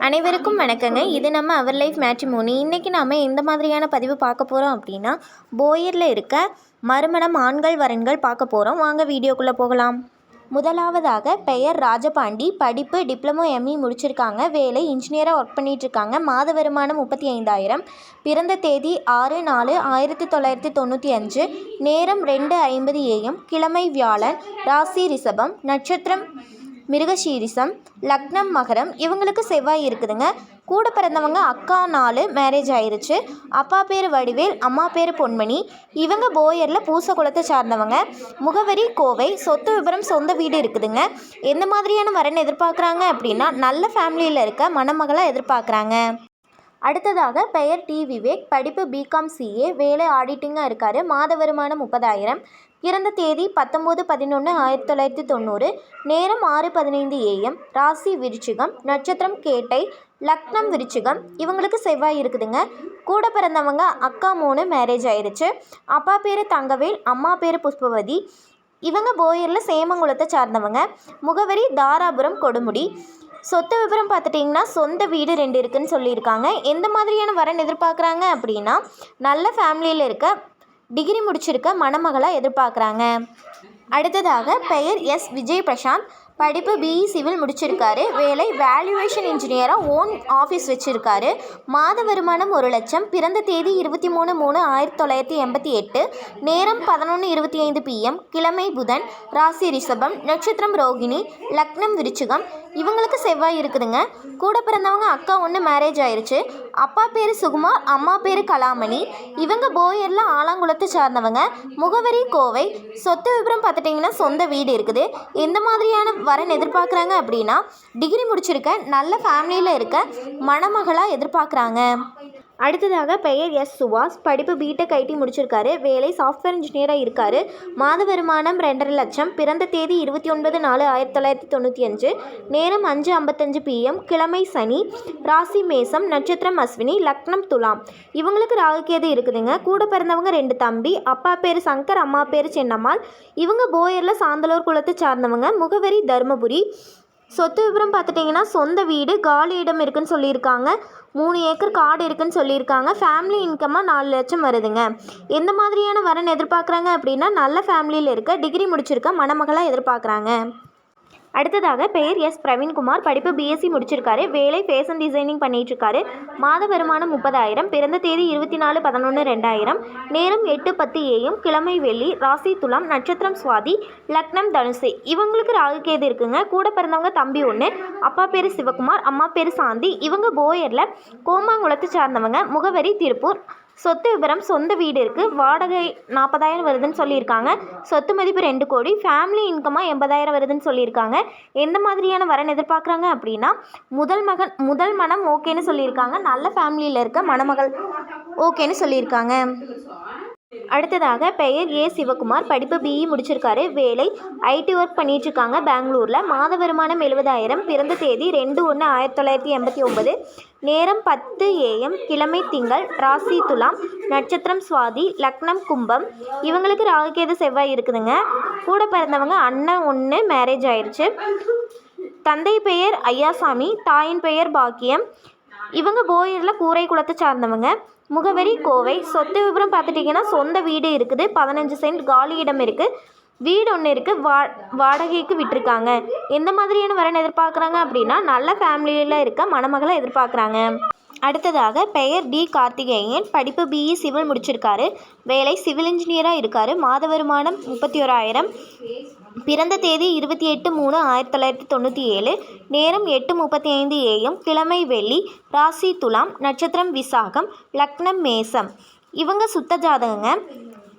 அனைவருக்கும் வணக்கங்க. இது நம்ம அவர் லைஃப் மேட்ரிமோனி. இன்றைக்கி நாம் எந்த மாதிரியான பதிவு பார்க்க போகிறோம் அப்படின்னா, போயரில் இருக்க மறுமணம் ஆண்கள் வரன்கள் பார்க்க போகிறோம். வாங்க வீடியோக்குள்ளே போகலாம். முதலாவதாக பெயர் ராஜபாண்டி. படிப்பு டிப்ளமோ எம்இ முடிச்சிருக்காங்க. வேலை இன்ஜினியராக ஒர்க் பண்ணிகிட்ருக்காங்க. மாத வருமானம் 35,000. பிறந்த தேதி 6/4/1995. நேரம் 2:50 AM. கிழமை வியாழன். ராசி ரிஷபம். நட்சத்திரம் மிருகசீரிசம். லக்னம் மகரம். இவங்களுக்கு செவ்வாய் இருக்குதுங்க. கூட பிறந்தவங்க அக்கா 4 மேரேஜ் ஆயிருச்சு. அப்பா பேர் வடிவேல், அம்மா பேர் பொன்மணி. இவங்க போயரில் பூசக்குளத்தை சார்ந்தவங்க. முகவரி கோவை. சொத்து விபரம் சொந்த வீடு இருக்குதுங்க. எந்த மாதிரியான வரன் எதிர்பார்க்குறாங்க அப்படின்னா, நல்ல ஃபேமிலியில் இருக்க மணமகளாக எதிர்பார்க்குறாங்க. அடுத்ததாக பெயர் டி விவேக். படிப்பு பிகாம் சிஏ. வேலை ஆடிட்டிங்காக இருக்கார். மாத வருமானம் 30,000. பிறந்த தேதி 19/11/1990. நேரம் 6:15 AM. ராசி விருச்சிகம். நட்சத்திரம் கேட்டை. லக்னம் விருச்சிகம். இவங்களுக்கு செவ்வாய் இருக்குதுங்க. கூட பிறந்தவங்க அக்கா 3 மேரேஜ் ஆயிருச்சு. அப்பா பேர் தங்கவேல், அம்மா பேர் புஷ்பவதி. இவங்க போயரில் சேமங்குளத்தை சார்ந்தவங்க. முகவரி தாராபுரம் கொடுமுடி. சொத்து விபரம் பார்த்துட்டிங்கன்னா சொந்த வீடு 2 இருக்குதுன்னு சொல்லியிருக்காங்க. எந்த மாதிரியான வரன் எதிர்பார்க்குறாங்க அப்படின்னா, நல்ல ஃபேமிலியில் இருக்க டிகிரி முடிச்சிருக்க மணமகளாக எதிர்பார்க்குறாங்க. அடுத்ததாக பெயர் எஸ் விஜய் பிரசாந்த். படிப்பு பிஇ சிவில் முடிச்சிருக்காரு. வேலை வேல்யூவேஷன் இன்ஜினியராக ஓன் ஆஃபீஸ் வச்சுருக்காரு. மாத வருமானம் 1,00,000. பிறந்த தேதி 23/3/1988. நேரம் 11:25 PM. கிழமை புதன். ராசி ரிஷபம். நட்சத்திரம் ரோகிணி. லக்னம் விருச்சிகம். இவங்களுக்கு செவ்வாய் இருக்குதுங்க. கூட பிறந்தவங்க அக்கா 1 மேரேஜ் ஆயிருச்சு. அப்பா பேர் சுகுமார், அம்மா பேர் கலாமணி. இவங்க போயரில் ஆலாங்குளத்தை சார்ந்தவங்க. முகவரி கோவை. சொத்து விபரம் பார்த்துட்டிங்கன்னா சொந்த வீடு இருக்குது. எந்த மாதிரியான வரன் எதிர்பார்க்குறாங்க அப்படின்னா, டிகிரி முடிச்சிருக்க நல்ல ஃபேமிலியில் இருக்க மணமகளாக எதிர்பார்க்குறாங்க. அடுத்ததாக பெயர் எஸ் சுவாஸ். படிப்பு பிடெக் ஐடி முடிச்சிருக்காரு. வேலை சாஃப்ட்வேர் இன்ஜினியராக இருக்கார். மாத வருமானம் 2,50,000. பிறந்த தேதி 29/4/1995. நேரம் 5:55 PM. கிழமை சனி. ராசி மேசம். நட்சத்திரம் அஸ்வினி. லக்னம் துலாம். இவங்களுக்கு ராகுகேது இருக்குதுங்க. கூட பிறந்தவங்க 2 தம்பி. அப்பா பேர் சங்கர், அம்மா பேர் சின்னம்மாள். இவங்க போயரில் சாந்தலூர் குலத்தை சார்ந்தவங்க. முகவரி தருமபுரி. சொத்து விபரம் பார்த்துட்டிங்கன்னா சொந்த வீடு, காலி இடம் இருக்குதுன்னு சொல்லியிருக்காங்க. 3 ஏக்கர் காடு இருக்குதுன்னு சொல்லியிருக்காங்க. ஃபேமிலி இன்கமாக 4,00,000 வருதுங்க. எந்த மாதிரியான வரன் எதிர்பார்க்குறாங்க அப்படின்னா, நல்ல ஃபேமிலியில் இருக்க டிகிரி முடிச்சிருக்க மணமகளாக எதிர்பார்க்குறாங்க. அடுத்ததாக பெயர் எஸ் பிரவீன்குமார். படிப்பு பிஎஸ்சி முடிச்சிருக்காரு. வேலை ஃபேஷன் டிசைனிங் பண்ணிகிட்ருக்காரு. மாத வருமானம் 30,000. பிறந்த தேதி 24/11/2000. நேரம் 8:10 AM. கிழமை வெள்ளி. ராசி துலாம். நட்சத்திரம் சுவாதி. லக்னம் தனுசு. இவங்களுக்கு ராகுகேது இருக்குங்க. கூட பிறந்தவங்க தம்பி 1. அப்பா பேர் சிவகுமார், அம்மா பேர் சாந்தி. இவங்க போயரில் கோமாங்குளத்தை சார்ந்தவங்க. முகவரி திருப்பூர். சொத்து விபரம் சொந்த வீடு இருக்குது. வாடகை 40,000 வருதுன்னு சொல்லியிருக்காங்க. சொத்து மதிப்பு 2 கோடி. ஃபேமிலி இன்கமாக 80,000 வருதுன்னு சொல்லியிருக்காங்க. எந்த மாதிரியான வரன் எதிர்பார்க்குறாங்க அப்படின்னா, முதல் மனம் ஓகேன்னு சொல்லியிருக்காங்க. நல்ல ஃபேமிலியில் இருக்க மணமகள் ஓகேன்னு சொல்லியிருக்காங்க. அடுத்ததாக பெயர் ஏ சிவகுமார். படிப்பு பிஇ முடிச்சிருக்காரு. வேலை ஐடி ஒர்க் பண்ணிகிட்ருக்காங்க பெங்களூரில். மாத வருமானம் 70,000. பிறந்த தேதி 2/1/1989. நேரம் 10 AM. கிழமை திங்கள். ராசி துலாம். நட்சத்திரம் சுவாதி. லக்னம் கும்பம். இவங்களுக்கு ராகுகேது செவ்வாய் இருக்குதுங்க. கூட பிறந்தவங்க அண்ணன் 1 மேரேஜ் ஆயிடுச்சு. தந்தை பெயர் ஐயாசாமி, தாயின் பெயர் பாக்கியம். இவங்க போயரில் கூரை குளத்தை சார்ந்தவங்க. முகவரி கோவை. சொத்து விபரம் பார்த்துட்டிங்கன்னா சொந்த வீடு இருக்குது. 15 சென்ட் காலி இடம் இருக்குது. வீடு 1 இருக்குது. வாடகைக்கு விட்டுருக்காங்க. எந்த மாதிரியான வரன் எதிர்பார்க்குறாங்க அப்படின்னா, நல்ல ஃபேமிலியில் இருக்க மணமகளை எதிர்பார்க்குறாங்க. அடுத்ததாக பெயர் டி கார்த்திகேயன். படிப்பு பிஇ சிவில் முடிச்சிருக்காரு. வேலை சிவில் இன்ஜினியராக இருக்கார். மாத வருமானம் 31,000. பிறந்த தேதி 28/3/1997. நேரம் 8:35 AM. கிழமை வெள்ளி. ராசி துலாம். நட்சத்திரம் விசாகம். லக்னம் மேசம். இவங்க சுத்த ஜாதகங்க.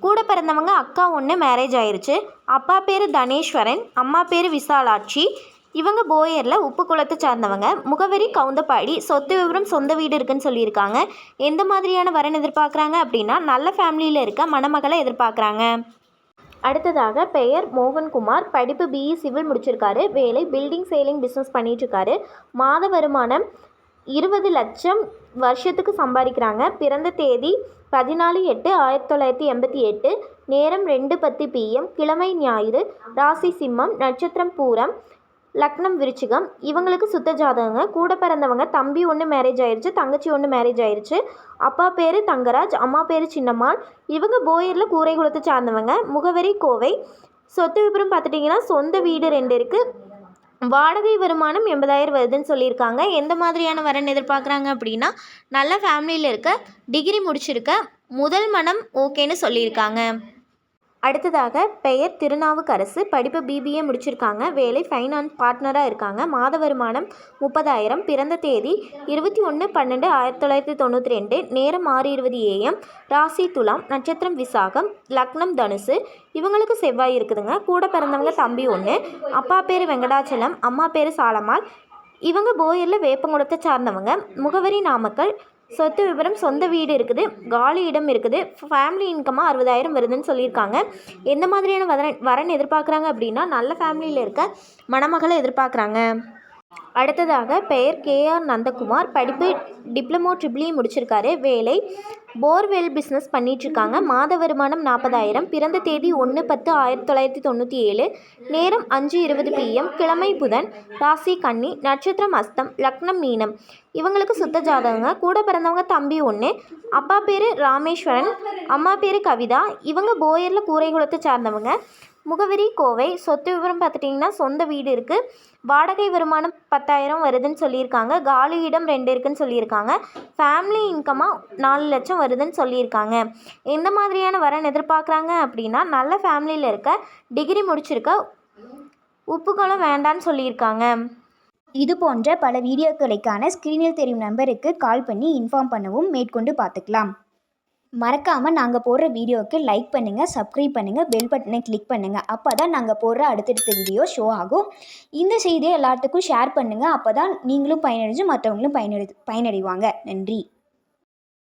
கூட பிறந்தவங்க அக்கா 1 மேரேஜ் ஆயிருச்சு. அப்பா பேர் தனேஸ்வரன், அம்மா பேர் விசாலாட்சி. இவங்க போயரில் உப்பு குளத்தை சார்ந்தவங்க. முகவரி கவுந்தப்பாடி. சொத்து விவரம் சொந்த வீடு இருக்குதுன்னு சொல்லியிருக்காங்க. எந்த மாதிரியான வரன் எதிர்பார்க்குறாங்க அப்படின்னா, நல்ல ஃபேமிலியில் இருக்க மணமகளை எதிர்பார்க்குறாங்க. அடுத்ததாக பெயர் மோகன்குமார். படிப்பு பிஇ சிவில் முடிச்சிருக்காரு. வேலை பில்டிங் சேலிங் பிஸ்னஸ் பண்ணிகிட்ருக்காரு. மாத வருமானம் 20,00,000 வருஷத்துக்கு சம்பாதிக்கிறாங்க. பிறந்த தேதி 14/8/1988. நேரம் 2:10 PM. கிழமை ஞாயிறு. ராசி சிம்மம். நட்சத்திரம் பூரம். லக்னம் விருச்சிகம். இவங்களுக்கு சுத்த ஜாதகங்க. கூட பிறந்தவங்க தம்பி ஒன்று மேரேஜ் ஆயிடுச்சு, தங்கச்சி ஒன்று மேரேஜ் ஆயிடுச்சு. அப்பா பேர் தங்கராஜ், அம்மா பேர் சின்னம்மாள். இவங்க போயரில் கூரைகுளத்தை சார்ந்தவங்க. முகவரி கோவை. சொத்து விபரம் பார்த்துட்டிங்கன்னா சொந்த வீடு 2 இருக்குது. வாடகை வருமானம் 80,000 வருதுன்னு சொல்லியிருக்காங்க. எந்த மாதிரியான வரன் எதிர்பார்க்குறாங்க அப்படின்னா, நல்ல ஃபேமிலியில் இருக்க, டிகிரி முடிச்சிருக்க, முதல் மனம் ஓகேன்னு சொல்லியிருக்காங்க. அடுத்ததாக பெயர் திருநாவுக்கரசு. படிப்பு பிபிஏ முடிச்சிருக்காங்க. வேலை ஃபைனான்ஸ் பார்ட்னராக இருக்காங்க. மாத வருமானம் 30,000. பிறந்த தேதி 21/12/1992. நேரம் 6:20 AM. ராசி துலாம். நட்சத்திரம் விசாகம். லக்னம் தனுசு. இவங்களுக்கு செவ்வாய் இருக்குதுங்க. கூட பிறந்தவங்க தம்பி 1. அப்பா பேர் வெங்கடாச்சலம், அம்மா பேர் சாலம்மாள். இவங்க போயரில் வேப்பங்குளத்தை சார்ந்தவங்க. முகவரி நாமக்கல். சொத்து விபரம் சொந்த வீடு இருக்குது, காலி இடம் இருக்குது. ஃபேமிலி இன்கமாக 60,000 வருதுன்னு சொல்லியிருக்காங்க. எந்த மாதிரியான வரன் எதிர்பார்க்குறாங்க அப்படின்னா, நல்ல ஃபேமிலியில் இருக்க மணமகளை எதிர்பார்க்குறாங்க. அடுத்ததாக பெயர் KR நந்தகுமார். படிப்பு டிப்ளமோ ட்ரிபிள்இ முடிச்சிருக்காரு. வேலை போர்வெல் பிஸ்னஸ் பண்ணிகிட்ருக்காங்க. மாத வருமானம் 40,000. பிறந்த தேதி 1/10/1997. நேரம் 5:20 PM. கிழமை புதன். ராசி கன்னி. நட்சத்திரம் அஸ்தம். லக்னம் மீனம். இவங்களுக்கு சுத்த ஜாதகங்க. கூட பிறந்தவங்க தம்பி 1. அப்பா பேர் ராமேஸ்வரன், அம்மா பேர் கவிதா. இவங்க போயரில் கூரைகுளத்தை சார்ந்தவங்க. முகவரி கோவை. சொத்து விவரம் பார்த்துட்டிங்கன்னா சொந்த வீடு இருக்குது. வாடகை வருமானம் 10,000 வருதுன்னு சொல்லியிருக்காங்க. காலி இடம் 2 இருக்குதுன்னு சொல்லியிருக்காங்க. ஃபேமிலி இன்கமாக 4 லட்சம் வருதுன்னு சொல்லியிருக்காங்க. எந்த மாதிரியான வரன் எதிர்பார்க்குறாங்க அப்படின்னா, நல்ல ஃபேமிலியில் இருக்க, டிகிரி முடிச்சிருக்க, உப்புக்களும் வேண்டான்னு சொல்லியிருக்காங்க. இது போன்ற பல வீடியோக்களுக்கான ஸ்க்ரீனில் தெரியும் நம்பருக்கு கால் பண்ணி இன்ஃபார்ம் பண்ணவும் மேற்கொண்டு பார்த்துக்கலாம். மறக்காமல் நாங்கள் போடுற வீடியோவுக்கு லைக் பண்ணுங்கள், சப்ஸ்கிரைப் பண்ணுங்கள், பெல் பட்டனை கிளிக் பண்ணுங்கள். அப்போ தான் நாங்கள் போடுற அடுத்தடுத்த வீடியோ ஷோ ஆகும். இந்த செய்தியை எல்லாத்துக்கும் ஷேர் பண்ணுங்கள். அப்போ தான் நீங்களும் பயனடைஞ்சு மற்றவங்களும் பயனடைவாங்க. நன்றி.